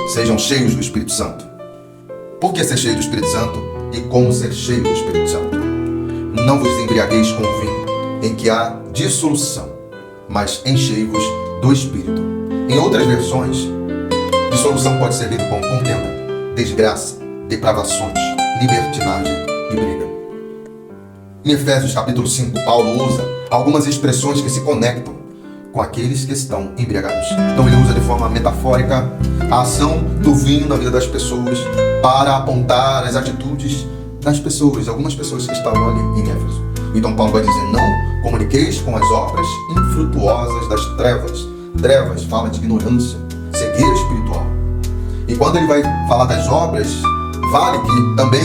sejam cheios do Espírito Santo. Por que ser cheio do Espírito Santo e como ser cheio do Espírito Santo? Não vos embriagueis com o vinho, em que há dissolução, mas enchei-vos do Espírito. Em outras versões, dissolução pode ser lido como contenda, desgraça, depravações, libertinagem e briga. Em Efésios capítulo 5, Paulo usa algumas expressões que se conectam com aqueles que estão embriagados. Então ele usa de forma metafórica a ação do vinho na vida das pessoas para apontar as atitudes das pessoas, algumas pessoas que estavam ali em Éfeso. Então Paulo vai dizer: não comuniqueis com as obras infrutuosas das trevas. Trevas fala de ignorância, cegueira espiritual. E quando ele vai falar das obras, vale que também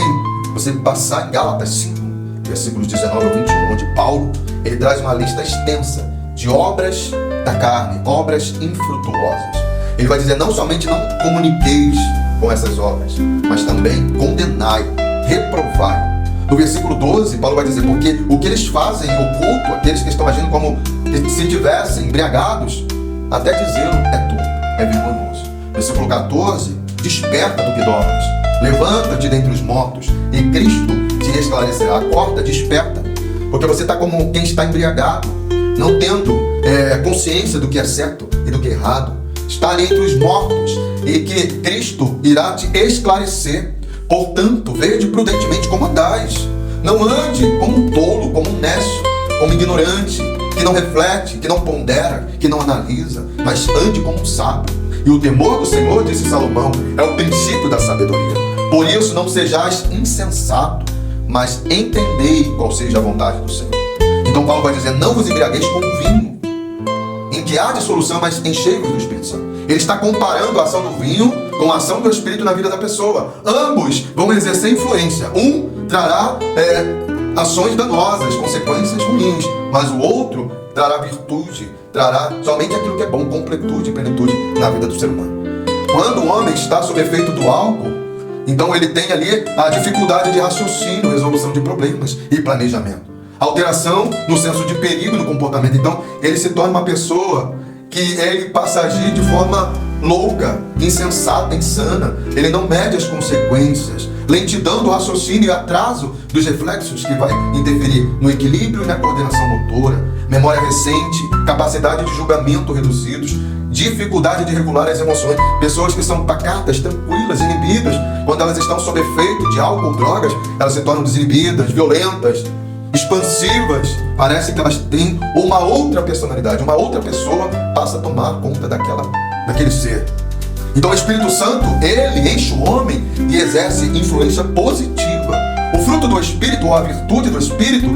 você passar em Gálatas 5, versículos 19 ao 21, onde Paulo ele traz uma lista extensa de obras da carne, obras infrutuosas. Ele vai dizer: não somente não comuniqueis com essas obras, mas também condenai, reprovai. No versículo 12, Paulo vai dizer: porque o que eles fazem oculto, aqueles que estão agindo como se tivessem embriagados, até dizê-lo é tolo, é vergonhoso. Versículo 14: desperta do que dormes, levanta-te dentre os mortos, e Cristo te esclarecerá. Acorda, desperta, porque você está como quem está embriagado, não tendo consciência do que é certo e do que é errado. Está ali entre os mortos, e que Cristo irá te esclarecer. Portanto, vede prudentemente como andais. Não ande como um tolo, como um nécio, como ignorante, que não reflete, que não pondera, que não analisa, mas ande como um sábio. E o temor do Senhor, disse Salomão, é o princípio da sabedoria. Por isso não sejais insensato, mas entendei qual seja a vontade do Senhor. Então Paulo vai dizer: não vos embriagueis com o vinho, em que há dissolução, mas enchei-vos do Espírito Santo. Ele está comparando a ação do vinho com a ação do Espírito na vida da pessoa. Ambos vão exercer influência. Um trará ações danosas, consequências ruins, mas o outro trará virtude, trará somente aquilo que é bom, completude e plenitude na vida do ser humano. Quando o homem está sob efeito do álcool, então ele tem ali a dificuldade de raciocínio, resolução de problemas e planejamento. Alteração no senso de perigo no comportamento. Então ele se torna uma pessoa que ele passa a agir de forma louca, insensata, insana. Ele não mede as consequências. Lentidão do raciocínio e atraso dos reflexos, que vai interferir no equilíbrio e na coordenação motora. Memória recente, capacidade de julgamento reduzidos, dificuldade de regular as emoções. Pessoas que são pacatas, tranquilas, inibidas, quando elas estão sob efeito de álcool ou drogas, elas se tornam desinibidas, violentas, expansivas. Parece que elas têm uma outra personalidade, uma outra pessoa passa a tomar conta daquele ser. Então o Espírito Santo, ele enche o homem e exerce influência positiva. O fruto do Espírito, ou a virtude do Espírito,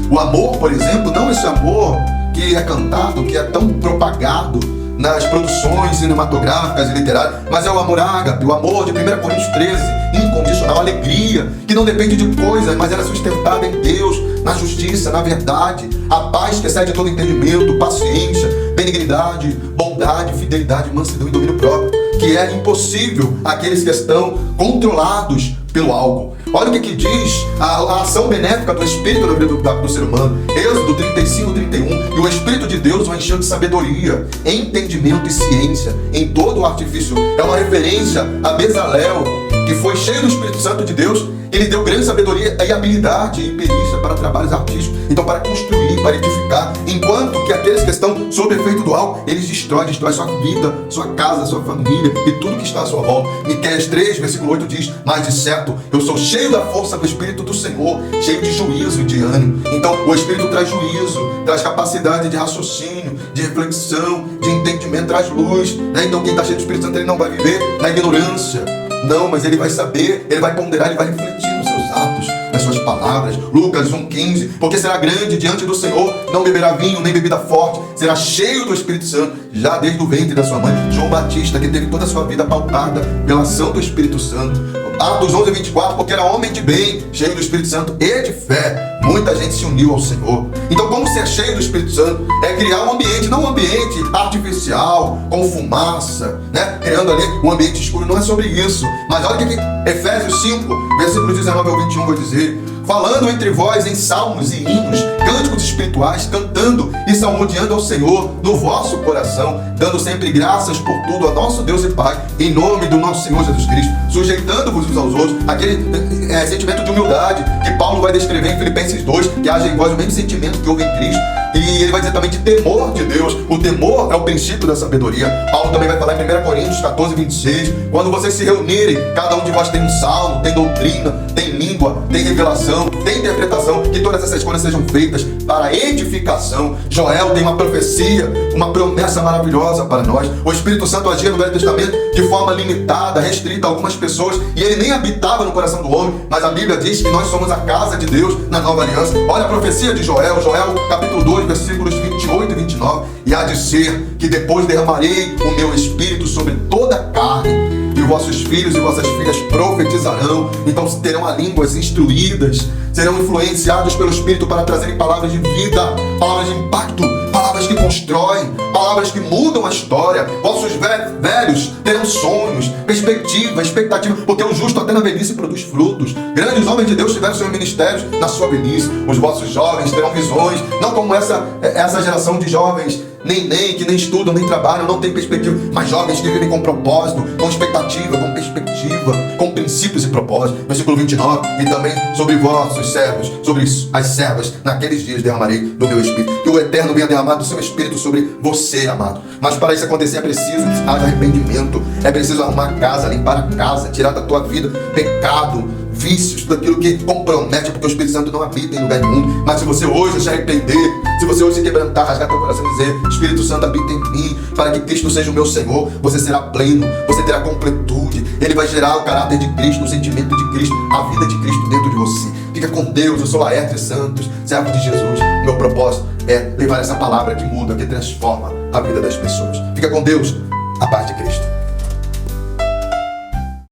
o amor, por exemplo, não esse amor que é cantado, que é tão propagado nas produções cinematográficas e literárias, mas é o amor ágape, o amor de 1 Coríntios 13, incondicional, alegria, que não depende de coisas, mas ela é sustentada em Deus, na justiça, na verdade, a paz que excede todo entendimento, paciência, benignidade, bondade, fidelidade, mansidão e domínio próprio, que é impossível àqueles que estão controlados pelo álcool. Olha o que diz a ação benéfica do Espírito na vida do ser humano. Êxodo 35, 31. E o Espírito de Deus o encheu de sabedoria, entendimento e ciência em todo o artifício. É uma referência a Bezalel, que foi cheio do Espírito Santo de Deus. Ele deu grande sabedoria e habilidade e perícia para trabalhos artísticos. Então, para construir, para edificar. Enquanto que aqueles que estão sob efeito do álcool, eles destrói sua vida, sua casa, sua família e tudo que está à sua volta. Miqueias 3, versículo 8 diz: mas de certo, eu sou cheio da força do Espírito do Senhor, cheio de juízo e de ânimo. Então, o Espírito traz juízo, traz capacidade de raciocínio, de reflexão, de entendimento, traz luz. Então, quem está cheio do Espírito Santo, ele não vai viver na ignorância. Não, mas ele vai saber, ele vai ponderar, ele vai refletir nos seus atos, nas suas palavras. Lucas 1,15. Porque será grande diante do Senhor, não beberá vinho nem bebida forte, será cheio do Espírito Santo, já desde o ventre da sua mãe. João Batista, que teve toda a sua vida pautada pela ação do Espírito Santo. Atos 11:24, porque era homem de bem, cheio do Espírito Santo e de fé. Muita gente se uniu ao Senhor. Então, como ser cheio do Espírito Santo? É criar um ambiente, não um ambiente artificial, com fumaça, né? Criando ali um ambiente escuro. Não é sobre isso. Mas olha o que Efésios 5, versículos 19 ao 21 vai dizer: falando entre vós em salmos e hinos, cânticos espirituais, cantando e salmodiando ao Senhor no vosso coração, dando sempre graças por tudo a nosso Deus e Pai, em nome do nosso Senhor Jesus Cristo, sujeitando-vos uns aos outros, aquele sentimento de humildade que Paulo vai descrever em Filipenses 2, que haja em vós o mesmo sentimento que houve em Cristo. E ele vai dizer também de temor de Deus. O temor é o princípio da sabedoria. Paulo também vai falar em 1 Coríntios 14, 26. Quando vocês se reunirem, cada um de vós tem um salmo, tem doutrina, tem língua, tem revelação, tem interpretação. Que todas essas coisas sejam feitas para edificação. Joel tem uma profecia, uma promessa maravilhosa para nós. O Espírito Santo agia no Velho Testamento de forma limitada, restrita a algumas pessoas. E ele nem habitava no coração do homem. Mas a Bíblia diz que nós somos a casa de Deus na nova aliança. Olha a profecia de Joel. Joel capítulo 2, versículos 28 e 29. E há de ser que depois derramarei o meu Espírito sobre toda a carne, e vossos filhos e vossas filhas profetizarão. Então terão as línguas instruídas, serão influenciados pelo Espírito para trazerem palavras de vida, palavras de impacto, palavras que constroem, palavras que mudam a história. Vossos velhos terão sonhos, perspectiva, expectativa, porque o justo até na velhice produz frutos. Grandes homens de Deus tiveram seus ministérios na sua velhice. Os vossos jovens terão visões, não como essa geração de jovens que nem estudam, nem trabalham, não tem perspectiva, mas jovens que vivem com propósito, com expectativa, com perspectiva, com princípios e propósitos. Versículo 29, e também sobre vossos servos, sobre as servas, naqueles dias derramarei do meu Espírito. Que o Eterno venha derramar do seu Espírito sobre você, amado. Mas para isso acontecer é preciso arrependimento, é preciso arrumar a casa, limpar a casa, tirar da tua vida pecado, vícios, tudo aquilo que compromete, porque o Espírito Santo não habita em lugar nenhum. Mas se você hoje se arrepender, se você hoje se quebrantar, rasgar teu coração e dizer: Espírito Santo habita em mim, para que Cristo seja o meu Senhor, você será pleno, você terá completude. Ele vai gerar o caráter de Cristo, o sentimento de Cristo, a vida de Cristo dentro de você. Fica com Deus. Eu sou Laerte Santos, servo de Jesus. Meu propósito é levar essa palavra que muda, que transforma a vida das pessoas. Fica com Deus. A paz de Cristo.